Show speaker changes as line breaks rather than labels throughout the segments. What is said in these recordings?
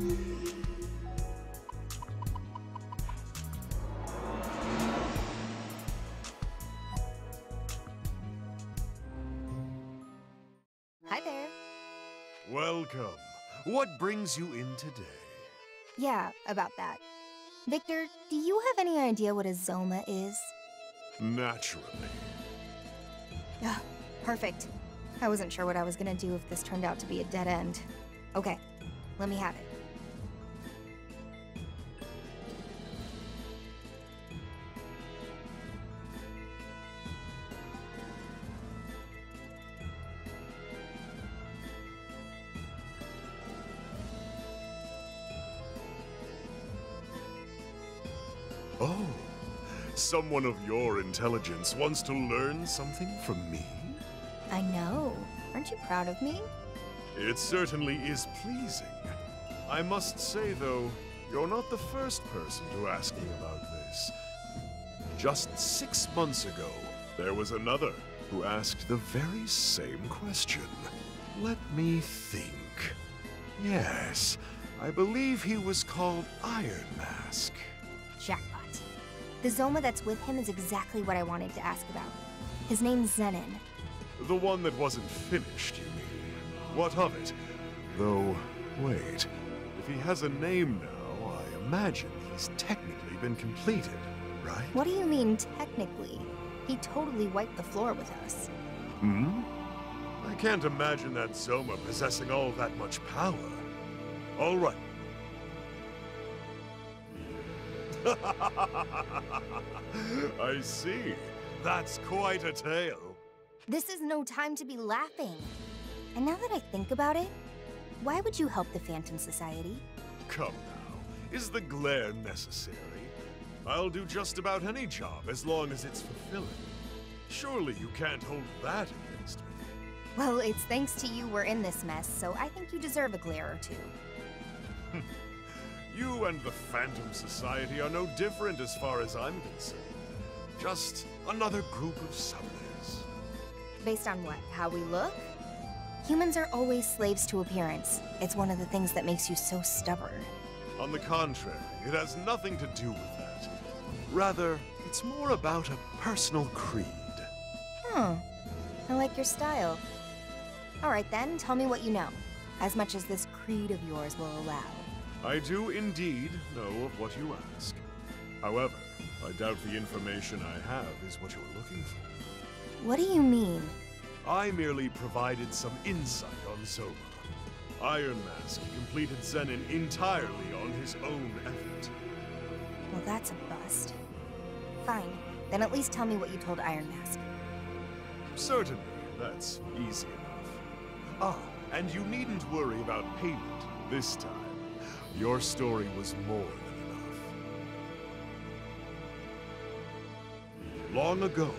Hi there.
Welcome. What brings you in today?
Yeah, about that. Victor, do you have any idea what a Zoma is?
Naturally.
Ugh, perfect. I wasn't sure what I was gonna do if this turned out to be a dead end. Okay, let me have it.
Oh, someone of your intelligence wants to learn something from me?
I know. Aren't you proud of me?
It certainly is pleasing. I must say, though, you're not the first person to ask me about this. Just 6 months ago, there was another who asked the very same question. Let me think. Yes, I believe he was called Iron Mask.
Jackpot. The Zoma that's with him is exactly what I wanted to ask about. His name's Zenin.
The one that wasn't finished, you mean? What of it? Though, wait. If he has a name now, I imagine he's technically been completed, right?
What do you mean, technically? He totally wiped the floor with us.
Hmm? I can't imagine that Zoma possessing all that much power. All right. I see. That's quite a tale.
This is no time to be laughing. And now that I think about it, why would you help the Phantom Society?
Come now, is the glare necessary? I'll do just about any job as long as it's fulfilling. Surely you can't hold that against me.
Well, it's thanks to you we're in this mess, so I think you deserve a glare or two.
You and the Phantom Society are no different as far as I'm concerned. Just another group of summoners.
Based on what? How we look? Humans are always slaves to appearance. It's one of the things that makes you so stubborn.
On the contrary, it has nothing to do with that. Rather, it's more about a personal creed.
Hmm. I like your style. Alright then, tell me what you know. As much as this creed of yours will allow.
I do indeed know of what you ask. However, I doubt the information I have is what you're looking for.
What do you mean?
I merely provided some insight on Zoma. Iron Mask completed Zenin entirely on his own effort.
Well, that's a bust. Fine. Then at least tell me what you told Iron Mask.
Certainly, that's easy enough. Ah, and you needn't worry about payment this time. Your story was more than enough. Long ago,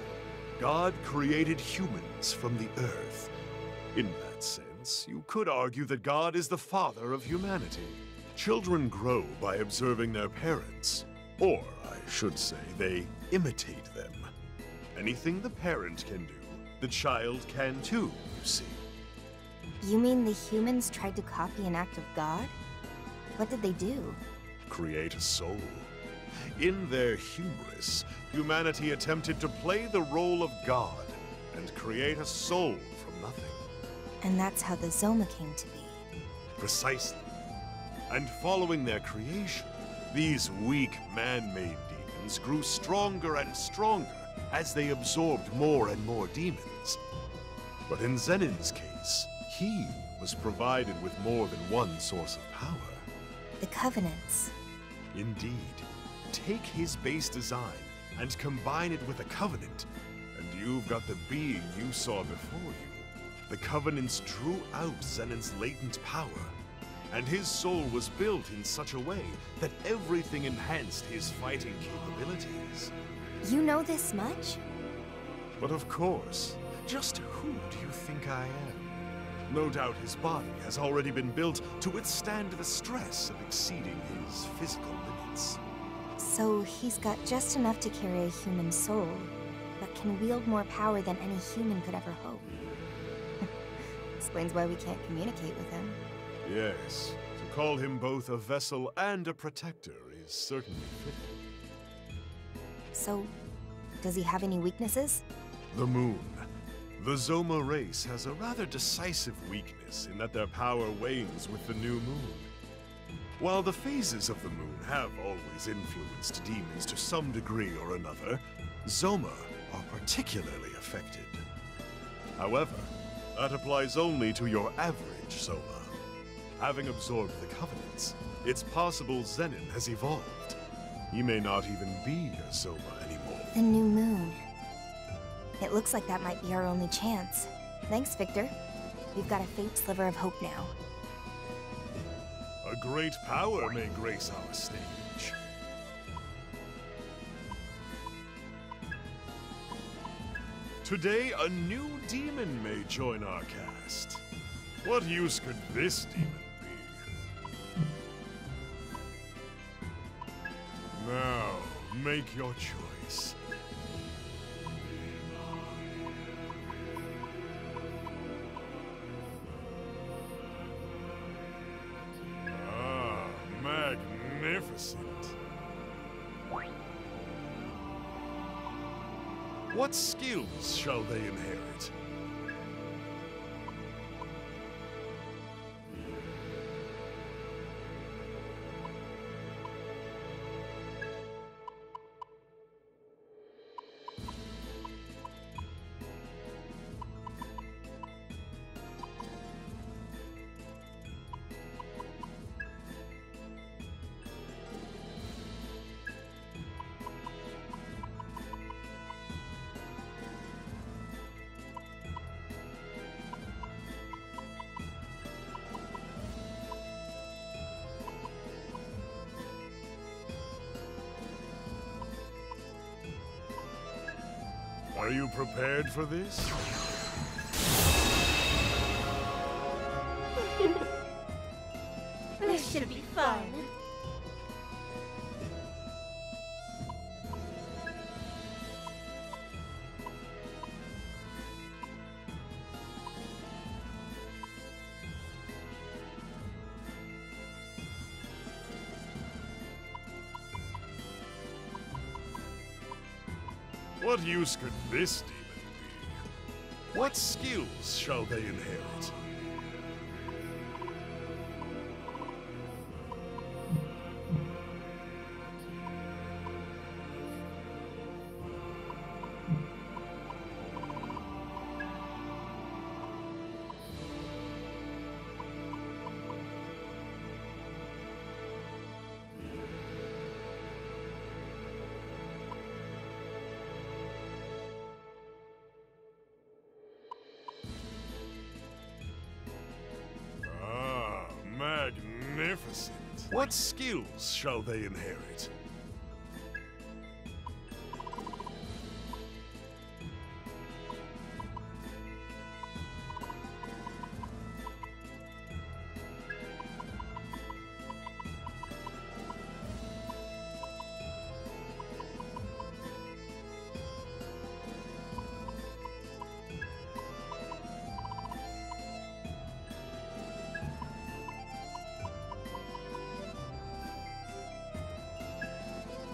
God created humans from the earth. In that sense, you could argue that God is the father of humanity. Children grow by observing their parents. Or, I should say, they imitate them. Anything the parent can do, the child can too, you see.
You mean the humans tried to copy an act of God? What did they do?
Create a soul. In their hubris, humanity attempted to play the role of God and create a soul from nothing.
And that's how the Zoma came to be.
Precisely. And following their creation, these weak man-made demons grew stronger and stronger as they absorbed more and more demons. But in Zenin's case, he was provided with more than one source of power.
The Covenants.
Indeed. Take his base design and combine it with a Covenant, and you've got the being you saw before you. The Covenants drew out Zenin's latent power, and his soul was built in such a way that everything enhanced his fighting capabilities.
You know this much?
But of course, just who do you think I am? No doubt his body has already been built to withstand the stress of exceeding his physical limits.
So he's got just enough to carry a human soul, but can wield more power than any human could ever hope. Explains why we can't communicate with him.
Yes, to call him both a vessel and a protector is certainly fitting.
So, does he have any weaknesses?
The moon. The Zoma race has a rather decisive weakness in that their power wanes with the new moon. While the phases of the moon have always influenced demons to some degree or another, Zoma are particularly affected. However, that applies only to your average Zoma. Having absorbed the Covenants, it's possible Zenin has evolved. He may not even be a Zoma anymore.
The new moon. It looks like that might be our only chance. Thanks, Victor. We've got a faint sliver of hope now.
A great power may grace our stage. Today, a new demon may join our cast. What use could this demon be? Now, make your choice. Ah, magnificent. What skills shall they inherit? Are you prepared for this?
This should be fun.
What use could this demon be? What skills shall they inherit? Magnificent. What skills shall they inherit?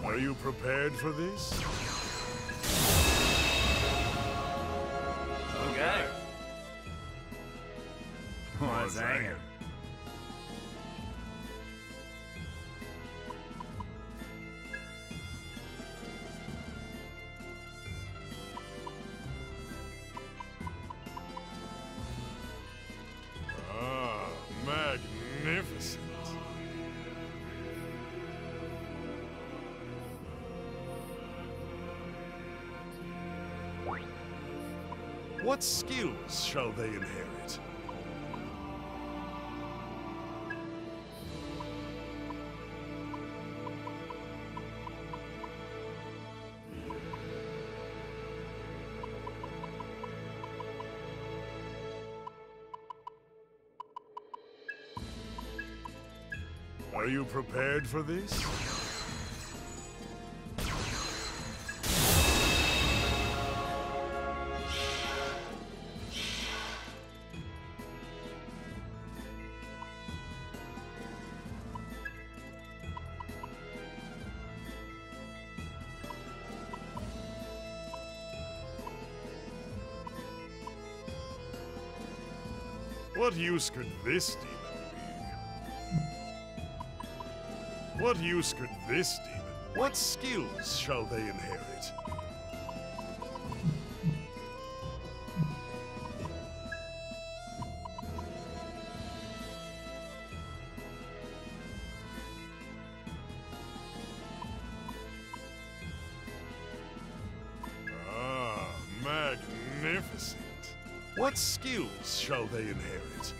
Are you prepared for this?
Okay. What's that?
Ah, magnificent. What skills shall they inherit? Are you prepared for this? What use could this demon be? What use could this demon? What skills shall they inherit? Magnificent. What skills shall they inherit?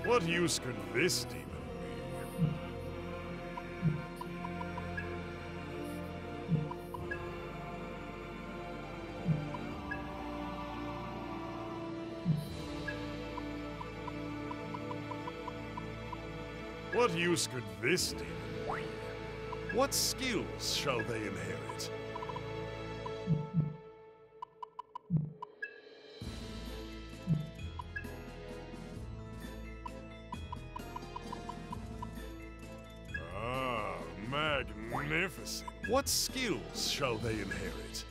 What use could this demon be? What use could this demon be? What skills shall they inherit? Magnificent. What skills shall they inherit?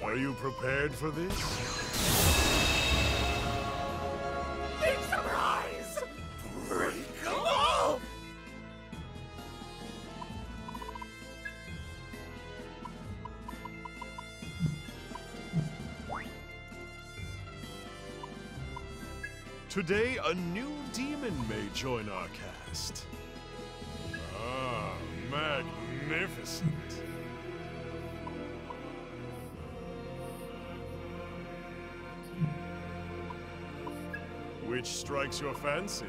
Are you prepared for this?
Big surprise! Break them all!
Today, a new demon may join our cast. Magnificent. Which strikes your fancy?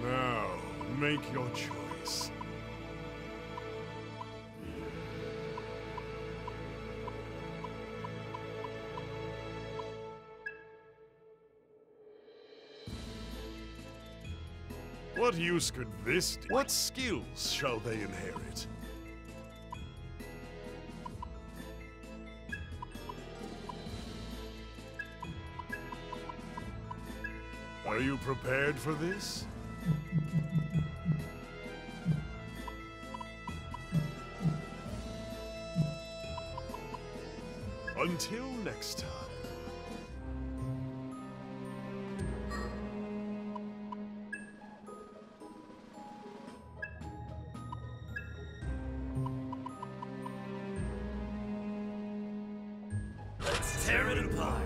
Now, make your choice. What use could this do? What skills shall they inherit? Are you prepared for this? Until next time.
Let's tear it apart!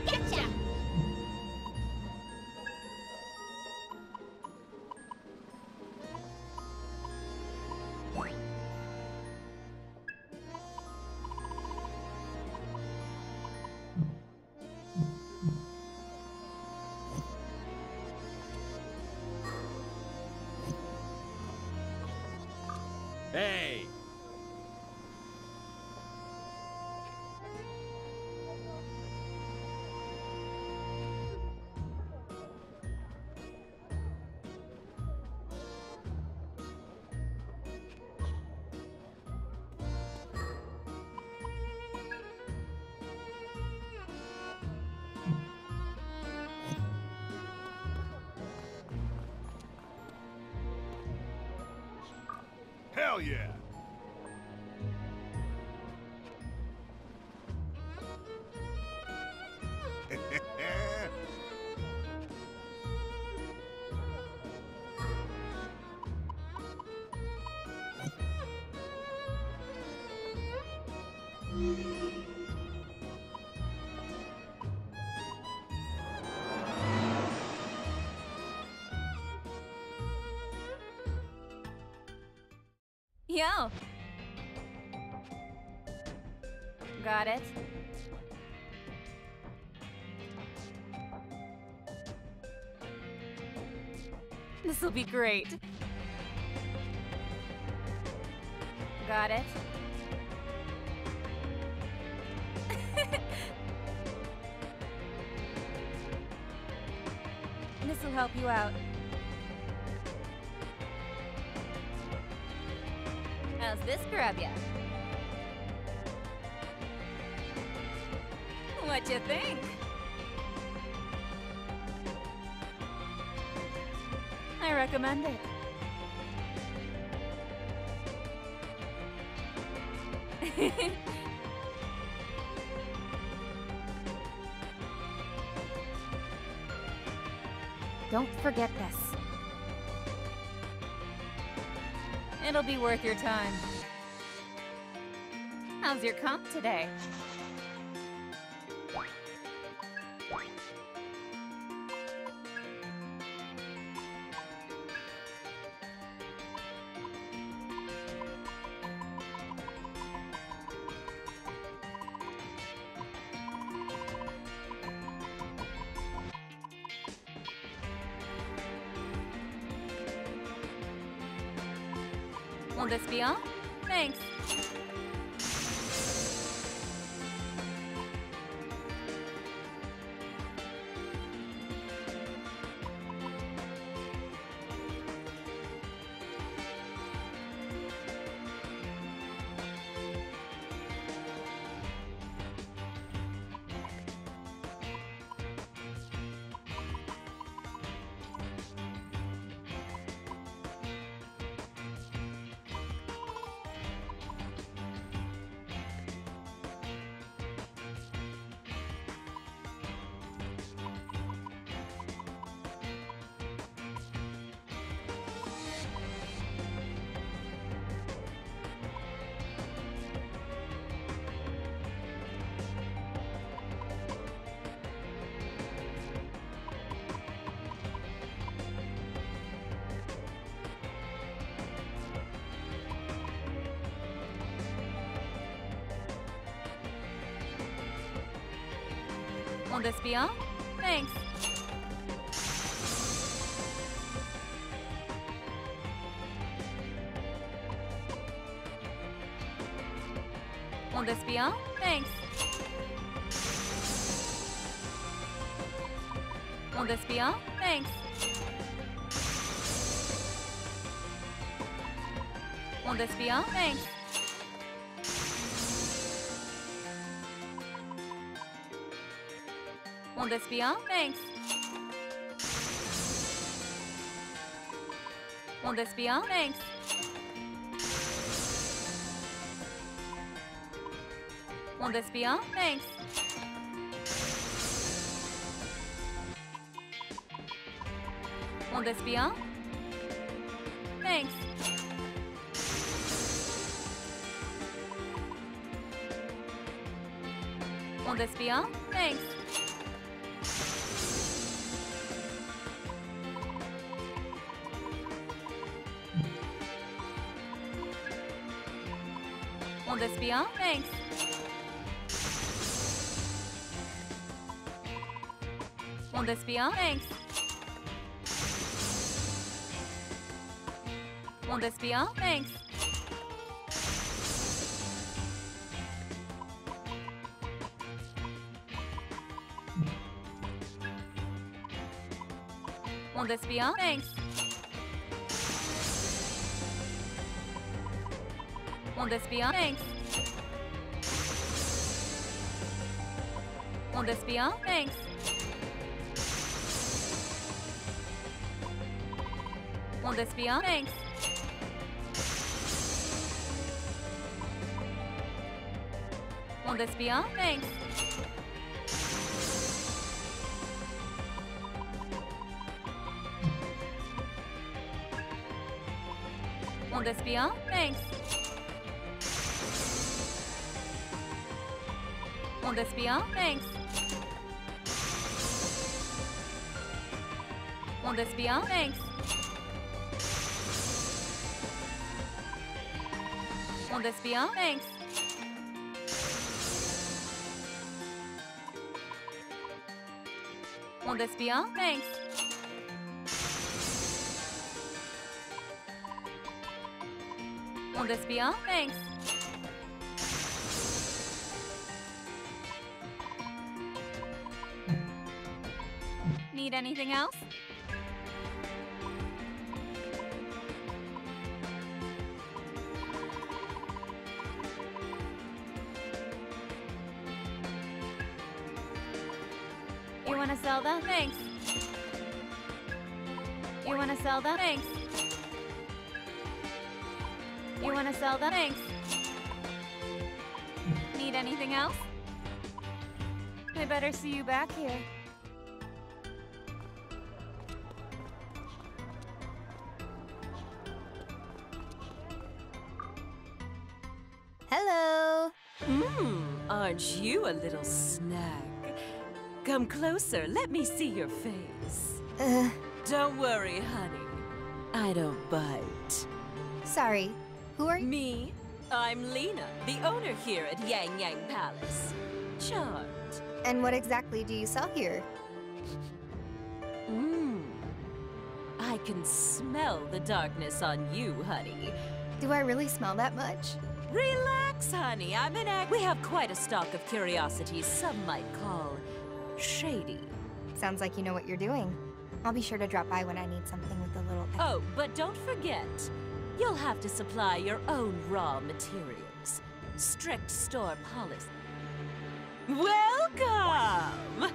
Gotcha!
Hey!
Hell yeah!
Yo! Got it. This'll be great. Got it. This'll help you out. How's this grab ya? What you think? I recommend it. Don't forget this. It'll be worth your time. How's your comp today? Will this be all? Thanks. Will this be all? Thanks. Will this be all? Thanks. Will this be all? Thanks. Will this be all? Thanks. Will this be all? Thanks. Will this be all? Thanks. Will this be all? Thanks. Will this be all? Thanks. Will this be all? Thanks. Will this be all? Thanks. Will this be all? Thanks. Will this be all? Thanks. Will this be all? Thanks. Will this be all? Thanks. Will this be all? Thanks. Will this be all? Thanks.
Will this be all? Thanks. Will this be all? Thanks. Will this be all? Thanks. Will this be all? Thanks. Will this be all? Thanks. Will this be all? Thanks. Will this be all? Thanks. Need anything else? You wanna sell that? Thanks. You wanna sell that? Thanks. You wanna sell that? Thanks. Need anything else? I better see you back here.
Hello.
Aren't you a little snag? Come closer, let me see your face. Don't worry, honey. I don't bite.
Sorry. Who are you?
Me? I'm Lena, the owner here at Yang Yang Palace. Charmed.
And what exactly do you sell here?
I can smell the darkness on you, honey.
Do I really smell that much?
Relax, honey. I'm an act. We have quite a stock of curiosities some might call shady.
Sounds like you know what you're doing. I'll be sure to drop by when I need something with a little...
Oh, but don't forget, you'll have to supply your own raw materials. Strict store policy. Welcome!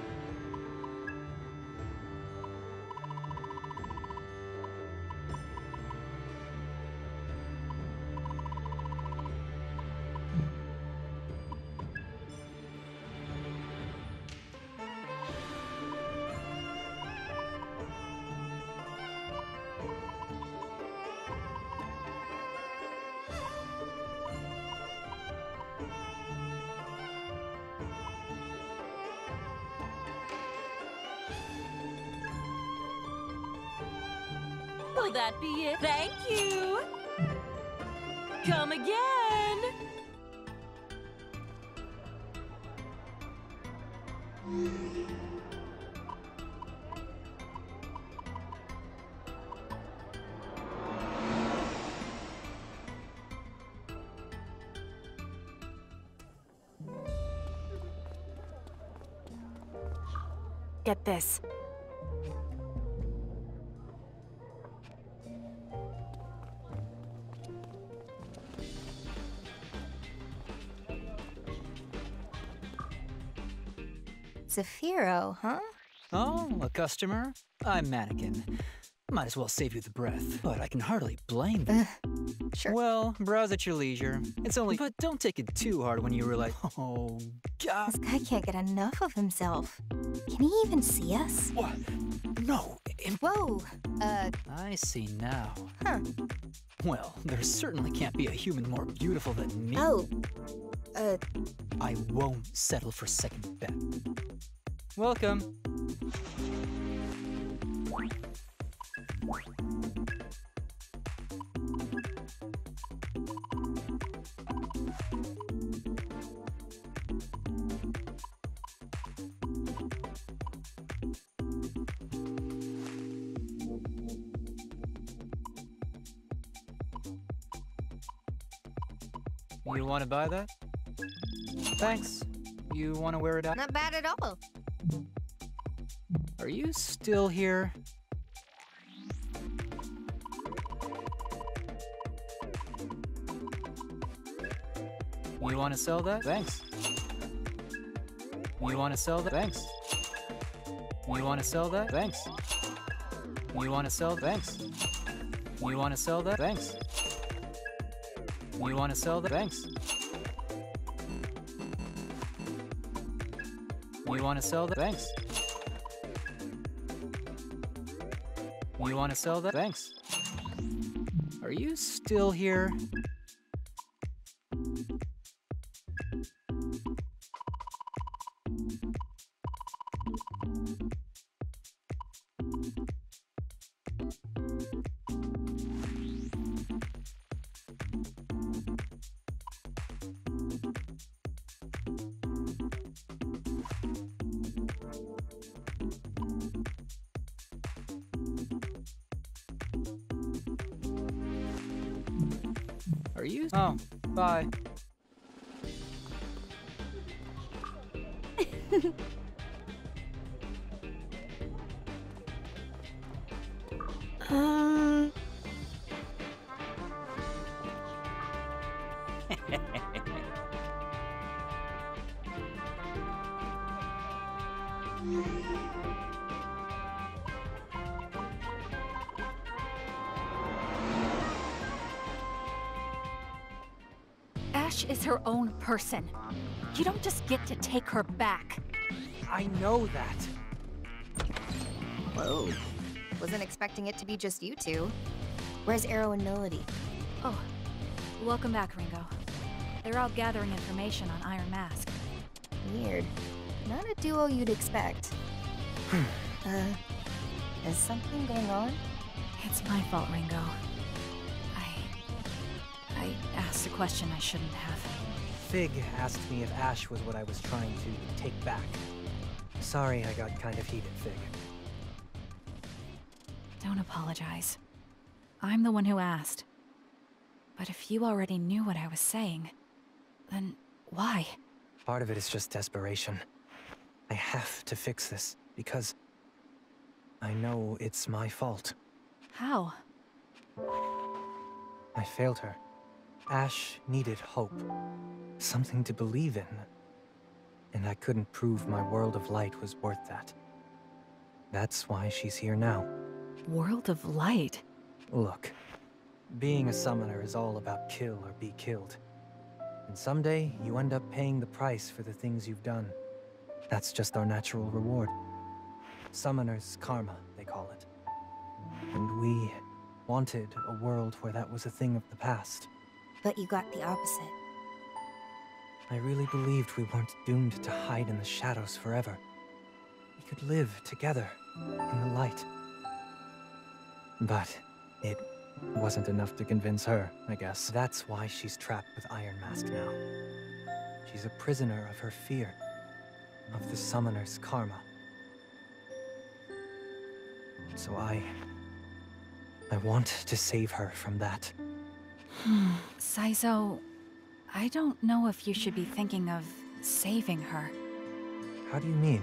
Will that be it? Thank you! Come again!
Get this.
Zafiro, huh?
Oh, a customer? I'm Mannequin. Might as well save you the breath, but I can hardly blame you.
Sure.
Well, browse at your leisure. It's only... But don't take it too hard when you realize... Oh, God.
This guy can't get enough of himself. Can he even see us?
What? No.
Whoa!
I see now.
Huh.
Well, there certainly can't be a human more beautiful than me.
Oh.
I won't settle for second bet. Welcome. You want to buy that? Thanks. You want to wear it out?
Not bad at all.
Are you still here? You want to sell that? Thanks. You want to sell that? Thanks. You want to sell that? Thanks. You want to sell? Thanks. You want to sell that? Thanks. You want to sell that? Thanks. You want to sell that? Thanks. You want to sell that? Thanks. Are you still here? Are you? Oh, bye.
Ash is her own person. You don't just get to take her back.
I know that.
Whoa. Wasn't expecting it to be just you two. Where's Arrow and Melody?
Oh, welcome back, Ringo. They're out gathering information on Iron Mask.
Weird. Not a duo you'd expect. Is something going on?
It's my fault, Ringo. I asked a question I shouldn't have.
Fig asked me if Ash was what I was trying to take back. Sorry I got kind of heated, Fig.
Don't apologize. I'm the one who asked. But if you already knew what I was saying, then why?
Part of it is just desperation. I have to fix this, because I know it's my fault.
How?
I failed her. Ash needed hope. Something to believe in. And I couldn't prove my world of light was worth that. That's why she's here now.
World of Light?
Look, being a summoner is all about kill or be killed. And someday, you end up paying the price for the things you've done. That's just our natural reward. Summoner's karma, they call it. And we wanted a world where that was a thing of the past.
But you got the opposite.
I really believed we weren't doomed to hide in the shadows forever. We could live together, in the light. But it wasn't enough to convince her, I guess. That's why she's trapped with Iron Mask now. She's a prisoner of her fear, of the Summoner's karma. So I want to save her from that.
Saizo, I don't know if you should be thinking of saving her.
How do you mean?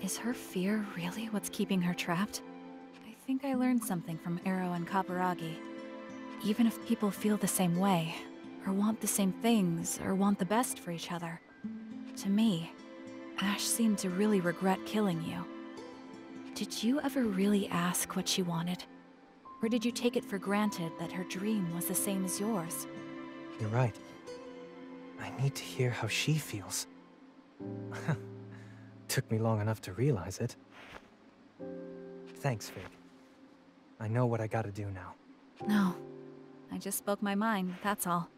Is her fear really what's keeping her trapped? I think I learned something from Arrow and Kaburagi. Even if people feel the same way, or want the same things, or want the best for each other, to me, Ash seemed to really regret killing you. Did you ever really ask what she wanted? Or did you take it for granted that her dream was the same as yours?
You're right. I need to hear how she feels. Took me long enough to realize it. Thanks, Fig. I know what I gotta do now.
No. I just spoke my mind, that's all.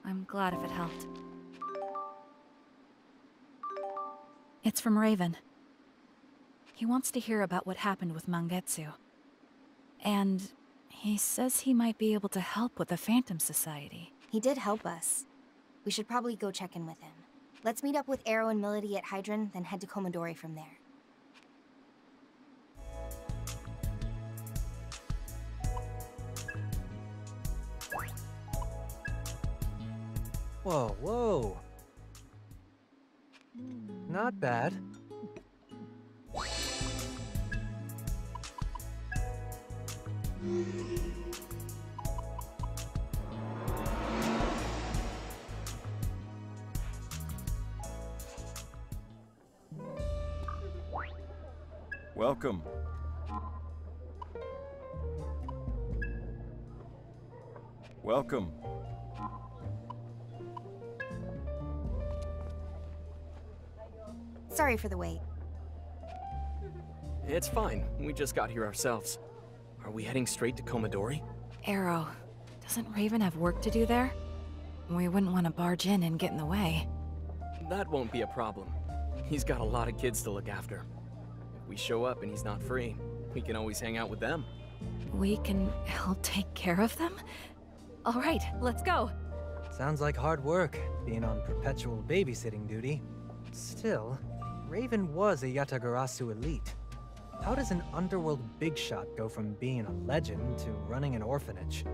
I'm glad if it helped. It's from Raven. He wants to hear about what happened with Mangetsu. And he says he might be able to help with the Phantom Society.
He did help us. We should probably go check in with him. Let's meet up with Arrow and Melody at Hydron, then head to Komodori from there.
Whoa, whoa. Not bad.
Welcome. Welcome.
Sorry for the wait.
It's fine. We just got here ourselves. Are we heading straight to Komodori?
Arrow, doesn't Raven have work to do there? We wouldn't want to barge in and get in the way.
That won't be a problem. He's got a lot of kids to look after. If we show up and he's not free, we can always hang out with them.
We can help take care of them? All right, let's go.
Sounds like hard work, being on perpetual babysitting duty. Still, Raven was a Yatagarasu elite. How does an underworld big shot go from being a legend to running an orphanage?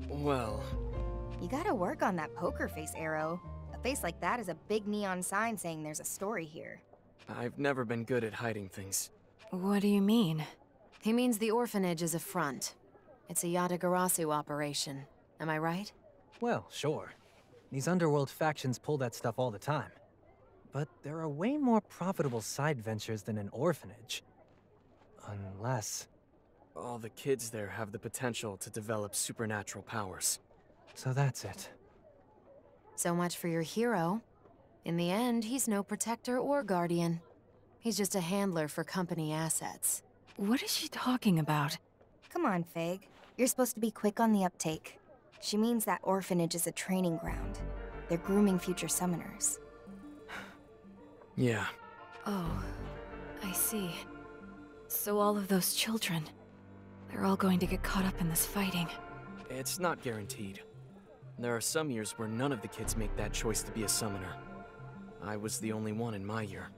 Well...
You gotta work on that poker face, Arrow. A face like that is a big neon sign saying there's a story here.
I've never been good at hiding things.
What do you mean?
He means the orphanage is a front. It's a Yatagarasu operation. Am I right?
Well, sure. These underworld factions pull that stuff all the time. But there are way more profitable side ventures than an orphanage. Unless...
All the kids there have the potential to develop supernatural powers.
So that's it.
So much for your hero. In the end, he's no protector or guardian. He's just a handler for company assets.
What is she talking about?
Come on, Fig. You're supposed to be quick on the uptake. She means that orphanage is a training ground. They're grooming future summoners.
Yeah.
Oh, I see. So all of those children, they're all going to get caught up in this fighting.
It's not guaranteed. There are some years where none of the kids make that choice to be a summoner. I was the only one in my year.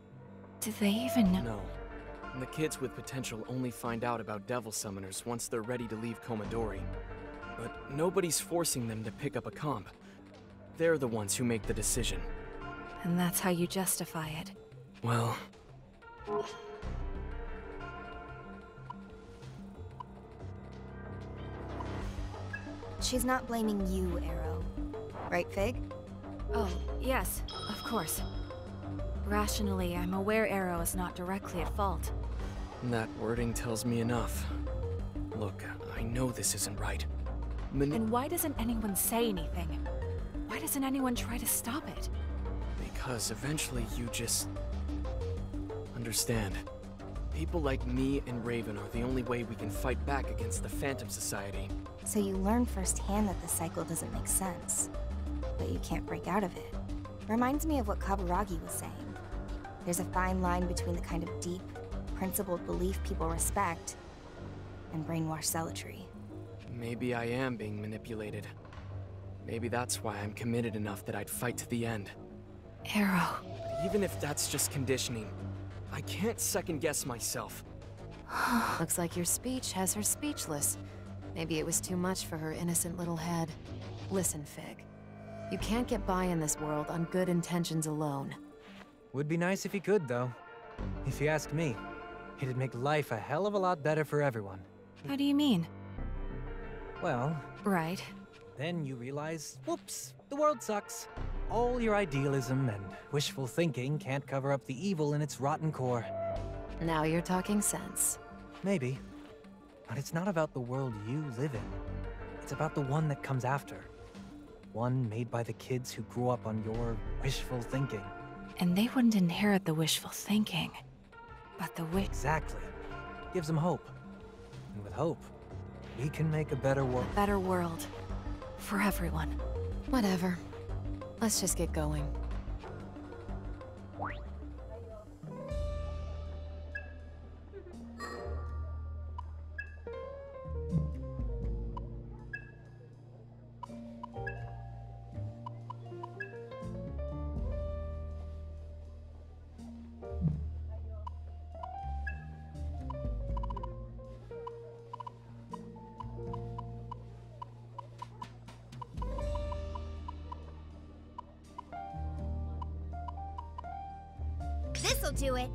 Do they even know?
No. And the kids with potential only find out about devil summoners once they're ready to leave Komodori. But nobody's forcing them to pick up a comp. They're the ones who make the decision.
And that's how you justify it.
Well...
She's not blaming you, Arrow. Right, Fig?
Oh, yes, of course. Rationally, I'm aware Arrow is not directly at fault.
That wording tells me enough. Look, I know this isn't right.
Then why doesn't anyone say anything? Why doesn't anyone try to stop it?
Because eventually you just... understand. People like me and Raven are the only way we can fight back against the Phantom Society.
So you learn firsthand that the cycle doesn't make sense. But you can't break out of it. Reminds me of what Kaburagi was saying. There's a fine line between the kind of deep, principled belief people respect and brainwashed zealotry.
Maybe I am being manipulated. Maybe that's why I'm committed enough that I'd fight to the end.
Arrow.
But even if that's just conditioning, I can't second-guess myself.
Looks like your speech has her speechless. Maybe it was too much for her innocent little head. Listen, Fig. You can't get by in this world on good intentions alone.
Would be nice if he could, though. If you ask me, it'd make life a hell of a lot better for everyone.
How do you mean?
Well...
Right.
Then you realize, whoops, the world sucks. All your idealism and wishful thinking can't cover up the evil in its rotten core.
Now you're talking sense.
Maybe. But it's not about the world you live in. It's about the one that comes after. One made by the kids who grew up on your wishful thinking.
And they wouldn't inherit the wishful thinking. But the
Exactly. Gives them hope. And with hope, we can make a better world.
better world. For everyone.
Whatever. Let's just get going.
This'll do it.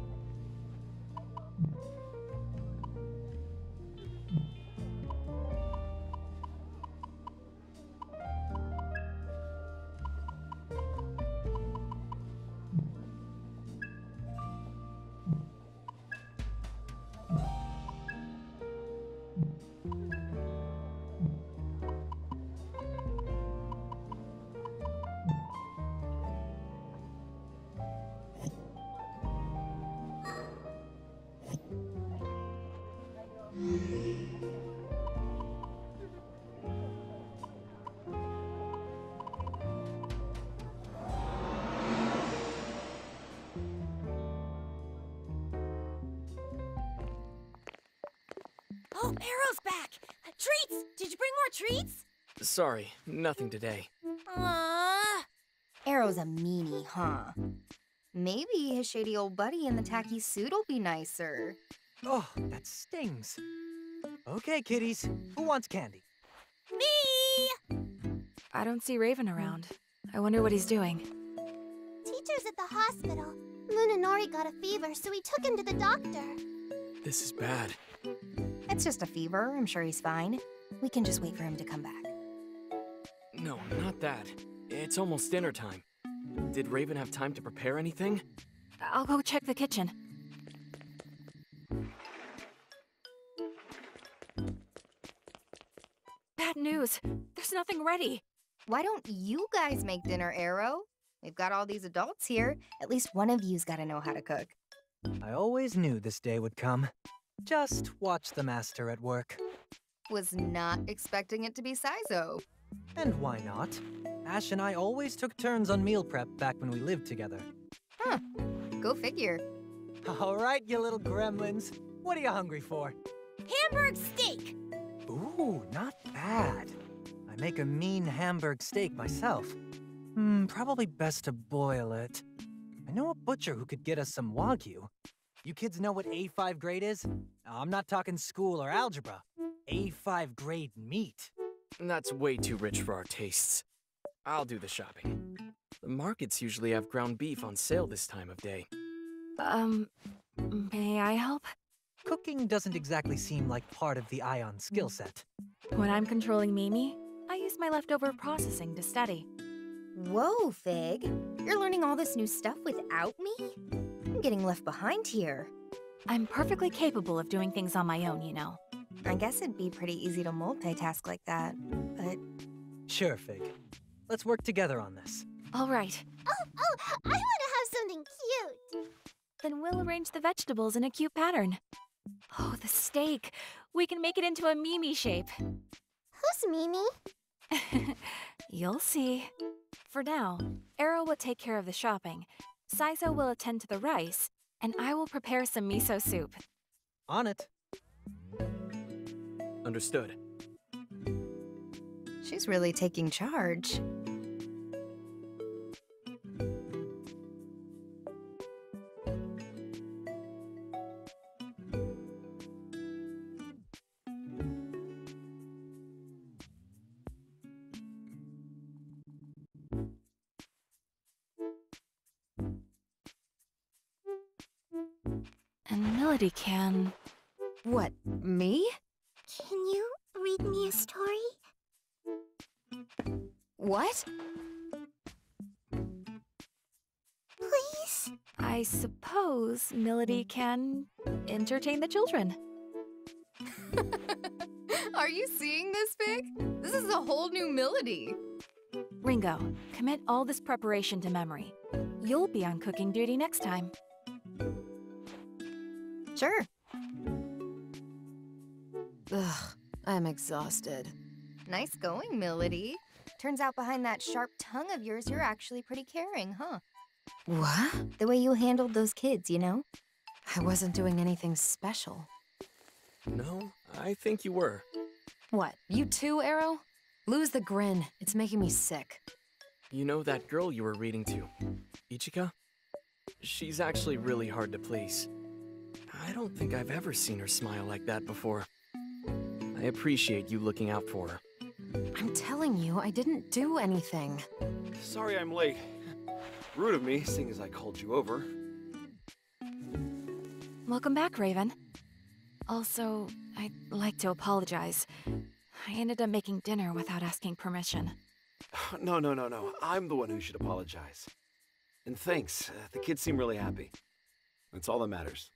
Arrow's back! Treats! Did you bring more treats?
Sorry, nothing today.
Aww.
Arrow's a meanie, huh? Maybe his shady old buddy in the tacky suit will be nicer.
Oh, that stings. Okay, kiddies, who wants candy?
Me!
I don't see Raven around. I wonder what he's doing.
Teacher's at the hospital. Munenori got a fever, so we took him to the doctor.
This is bad.
It's just a fever. I'm sure he's fine. We can just wait for him to come back.
No, not that. It's almost dinner time. Did Raven have time to prepare anything?
I'll go check the kitchen. Bad news. There's nothing ready.
Why don't you guys make dinner, Arrow? We've got all these adults here. At least one of you's gotta know how to cook.
I always knew this day would come. Just watch the master at work.
Was not expecting it to be Saizo.
And why not? Ash and I always took turns on meal prep back when we lived together.
Huh. Go figure.
All right, you little gremlins. What are you hungry for?
Hamburg steak!
Ooh, not bad. I make a mean Hamburg steak myself. Probably best to boil it. I know a butcher who could get us some Wagyu. You kids know what A5 grade is? I'm not talking school or algebra. A5 grade meat.
That's way too rich for our tastes. I'll do the shopping. The markets usually have ground beef on sale this time of day.
May I help?
Cooking doesn't exactly seem like part of the Ion skill set.
When I'm controlling Mimi, I use my leftover processing to study.
Whoa, Fig. You're learning all this new stuff without me? I'm getting left behind here.
I'm perfectly capable of doing things on my own, you know.
I guess it'd be pretty easy to multitask like that, but...
Sure, Fig. Let's work together on this.
All right.
Oh, I want to have something cute.
Then we'll arrange the vegetables in a cute pattern. Oh, the steak. We can make it into a Mimi shape.
Who's Mimi?
You'll see. For now, Arrow will take care of the shopping, Saizo will attend to the rice, and I will prepare some miso soup.
On it.
Understood.
She's really taking charge.
And Melody can...
What, me?
Can you read me a story?
What?
Please?
I suppose Melody can entertain the children.
Are you seeing this, Fig? This is a whole new Melody.
Ringo, commit all this preparation to memory. You'll be on cooking duty next time.
Sure.
Ugh, I'm exhausted.
Nice going, Melody. Turns out behind that sharp tongue of yours, you're actually pretty caring, huh?
What?
The way you handled those kids, you know?
I wasn't doing anything special.
No, I think you were.
What, you too, Arrow? Lose the grin. It's making me sick.
You know that girl you were reading to, Ichika? She's actually really hard to please. I don't think I've ever seen her smile like that before. I appreciate you looking out for her.
I'm telling you, I didn't do anything.
Sorry I'm late. Rude of me, seeing as I called you over.
Welcome back, Raven. Also, I'd like to apologize. I ended up making dinner without asking permission.
No. I'm the one who should apologize. And thanks. The kids seem really happy. That's all that matters.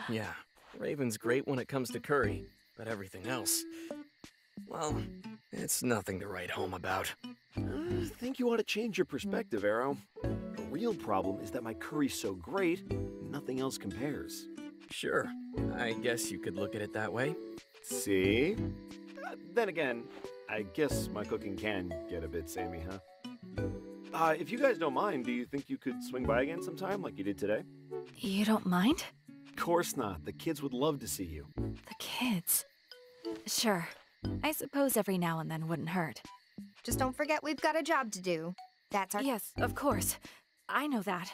Yeah, Raven's great when it comes to curry, but everything else... well, it's nothing to write home about.
I think you ought to change your perspective, Arrow. The real problem is that my curry's so great, nothing else compares.
Sure, I guess you could look at it that way.
See? Then again, I guess my cooking can get a bit samey, huh? If you guys don't mind, do you think you could swing by again sometime like you did today?
You don't mind?
Of course not. The kids would love to see you.
The kids? Sure. I suppose every now and then wouldn't hurt.
Just don't forget we've got a job to do. That's our—
Yes, of course. I know that.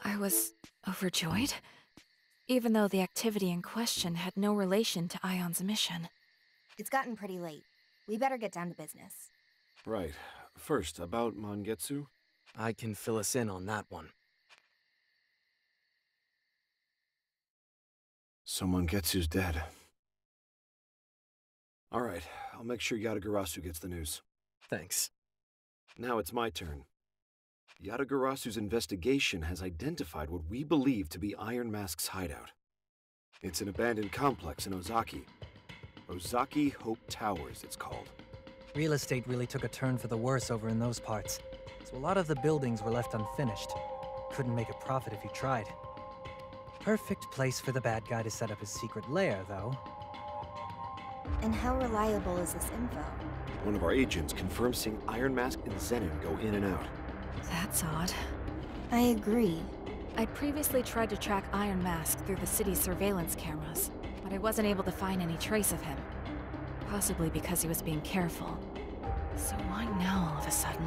I was overjoyed, even though the activity in question had no relation to Ion's mission.
It's gotten pretty late. We better get down to business.
Right. First, about Mangetsu.
I can fill us in on that one.
So Mangetsu's dead. Alright, I'll make sure Yatagarasu gets the news.
Thanks.
Now it's my turn. Yatagarasu's investigation has identified what we believe to be Iron Mask's hideout. It's an abandoned complex in Ozaki. Ozaki Hope Towers, it's called.
Real estate really took a turn for the worse over in those parts, so a lot of the buildings were left unfinished. Couldn't make a profit if you tried. Perfect place for the bad guy to set up his secret lair, though.
And how reliable is this info?
One of our agents confirmed seeing Iron Mask and Zenin go in and out.
That's odd.
I agree.
I'd previously tried to track Iron Mask through the city's surveillance cameras, but I wasn't able to find any trace of him. Possibly because he was being careful. So why now all of a sudden?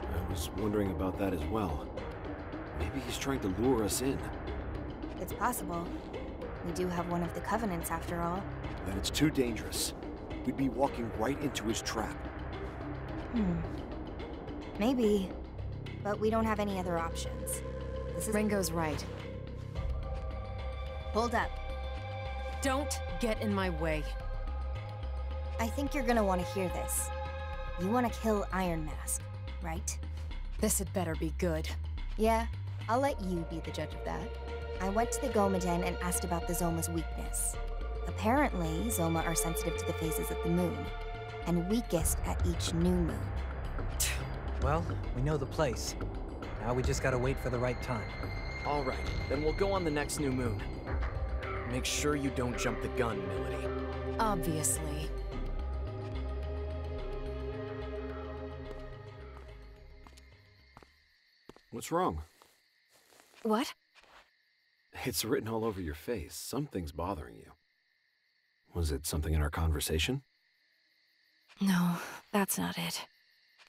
I was wondering about that as well. Maybe he's trying to lure us in.
It's possible. We do have one of the Covenants after all.
Then it's too dangerous. We'd be walking right into his trap.
Maybe. But we don't have any other options. This is—
Ringo's right.
Hold up.
Don't get in my way.
I think you're gonna want to hear this. You want to kill Iron Mask, right?
This had better be good.
Yeah, I'll let you be the judge of that. I went to the Gomaden and asked about the Zoma's weakness. Apparently, Zoma are sensitive to the phases of the moon, and weakest at each new moon.
Well, we know the place. Now we just gotta wait for the right time.
All right, then we'll go on the next new moon. Make sure you don't jump the gun, Milady.
Obviously.
What's wrong?
What?
It's written all over your face. Something's bothering you. Was it something in our conversation?
No, that's not it.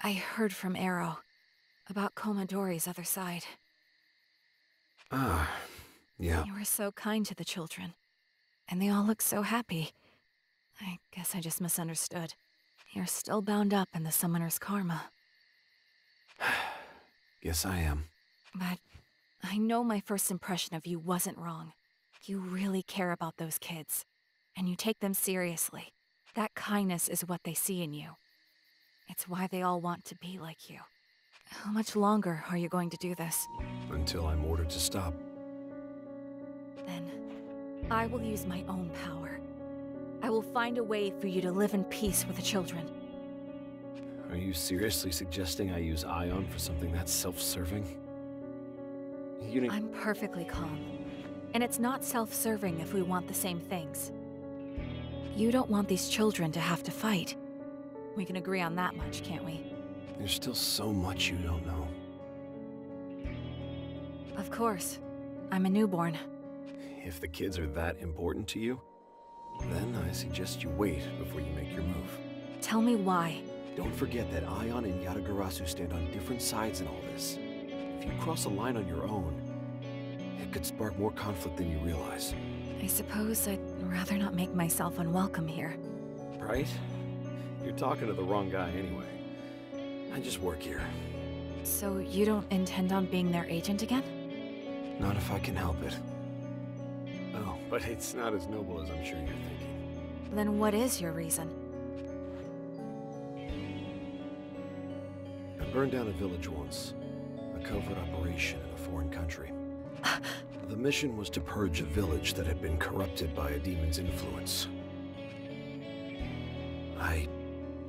I heard from Arrow about Komodori's other side.
Ah, yeah.
You were so kind to the children, and they all look so happy. I guess I just misunderstood. You're still bound up in the Summoner's karma.
Guess I am.
But I know my first impression of you wasn't wrong. You really care about those kids, and you take them seriously. That kindness is what they see in you. It's why they all want to be like you. How much longer are you going to do this?
Until I'm ordered to stop.
Then, I will use my own power. I will find a way for you to live in peace with the children.
Are you seriously suggesting I use Ion for something that's self-serving?
I'm perfectly calm. And it's not self-serving if we want the same things. You don't want these children to have to fight. We can agree on that much, can't we?
There's still so much you don't know.
Of course. I'm a newborn.
If the kids are that important to you, then I suggest you wait before you make your move.
Tell me why.
Don't forget that Ion and Yatagarasu stand on different sides in all this. If you cross a line on your own, it could spark more conflict than you realize.
I suppose I'd rather not make myself unwelcome here.
Right? You're talking to the wrong guy anyway. I just work here.
So you don't intend on being their agent again?
Not if I can help it. Oh, but it's not as noble as I'm sure you're thinking.
Then what is your reason?
I burned down a village once. A covert operation in a foreign country. The mission was to purge a village that had been corrupted by a demon's influence. I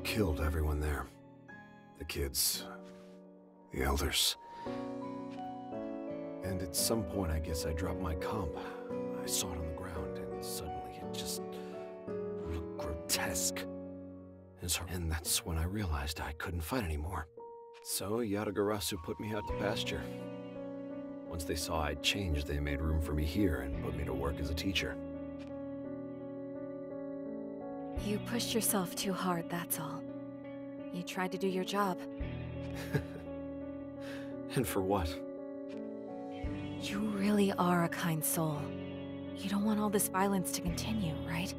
killed everyone there. The kids, the elders. And at some point, I guess I dropped my comp. I saw it on the ground, and suddenly it just looked grotesque. And that's when I realized I couldn't fight anymore. So Yatagarasu put me out to pasture. Once they saw I'd changed, they made room for me here and put me to work as a teacher.
You pushed yourself too hard, that's all. You tried to do your job.
And for what?
You really are a kind soul. You don't want all this violence to continue, right?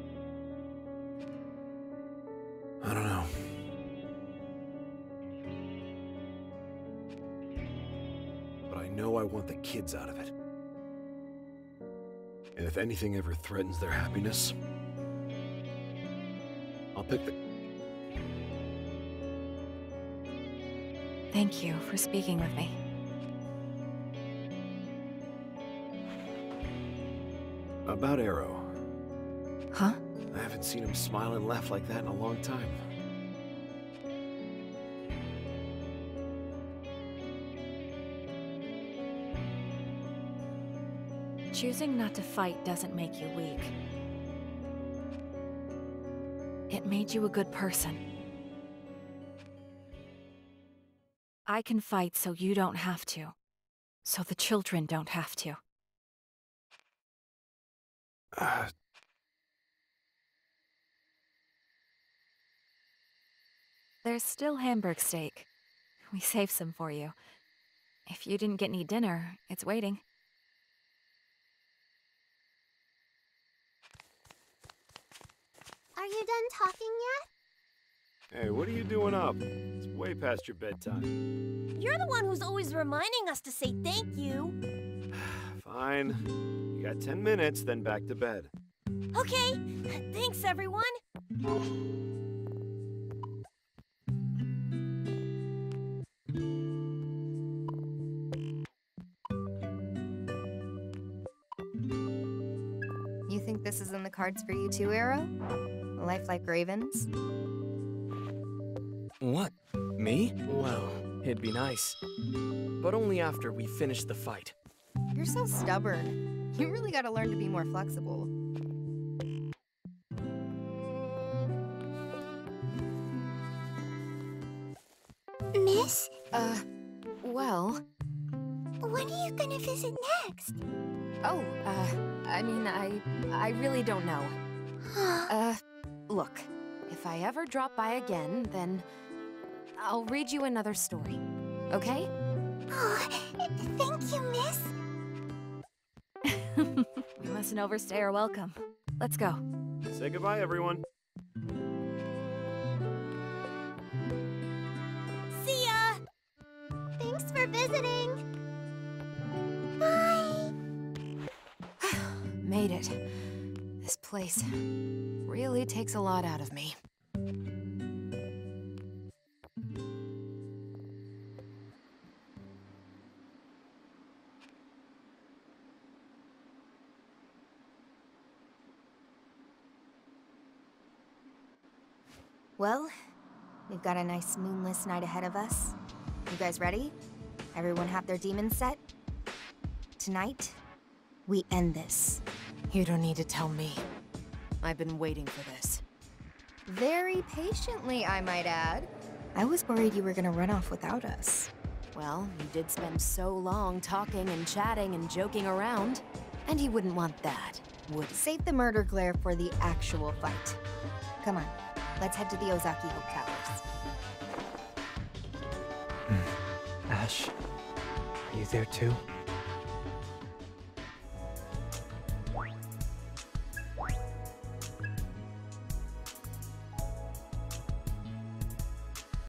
I don't know. But I know I want the kids out of it. And if anything ever threatens their happiness, I'll pick the...
Thank you for speaking with me.
About Arrow.
Huh?
I haven't seen him smile and laugh like that in a long time.
Choosing not to fight doesn't make you weak. It made you a good person. I can fight so you don't have to. So the children don't have to. There's still Hamburg steak. We saved some for you. If you didn't get any dinner, it's waiting.
Are you done talking yet?
Hey, what are you doing up? It's way past your bedtime.
You're the one who's always reminding us to say thank you.
Fine. You got 10 minutes, then back to bed.
Okay, thanks everyone.
You think this is in the cards for you too, Arrow? A life like Raven's?
What? Me? Well, it'd be nice. But only after we finish the fight.
You're so stubborn. You really gotta learn to be more flexible.
Miss?
Well...
When are you gonna visit next?
Oh, I mean, I really don't know. Look, if I ever drop by again, then I'll read you another story, okay?
Oh, thank you, Miss.
We mustn't overstay our welcome. Let's go.
Say goodbye, everyone.
See ya!
Thanks for visiting. Bye.
Made it. This place really takes a lot out of me.
Well, we've got a nice moonless night ahead of us. You guys ready? Everyone have their demons set? Tonight, we end this.
You don't need to tell me. I've been waiting for this.
Very patiently, I might add. I was worried you were gonna run off without us.
Well, you did spend so long talking and chatting and joking around. And you wouldn't want that, would you?
Save the murder glare for the actual fight. Come on, let's head to the Ozaki Hope Towers.
Ash, are you there too?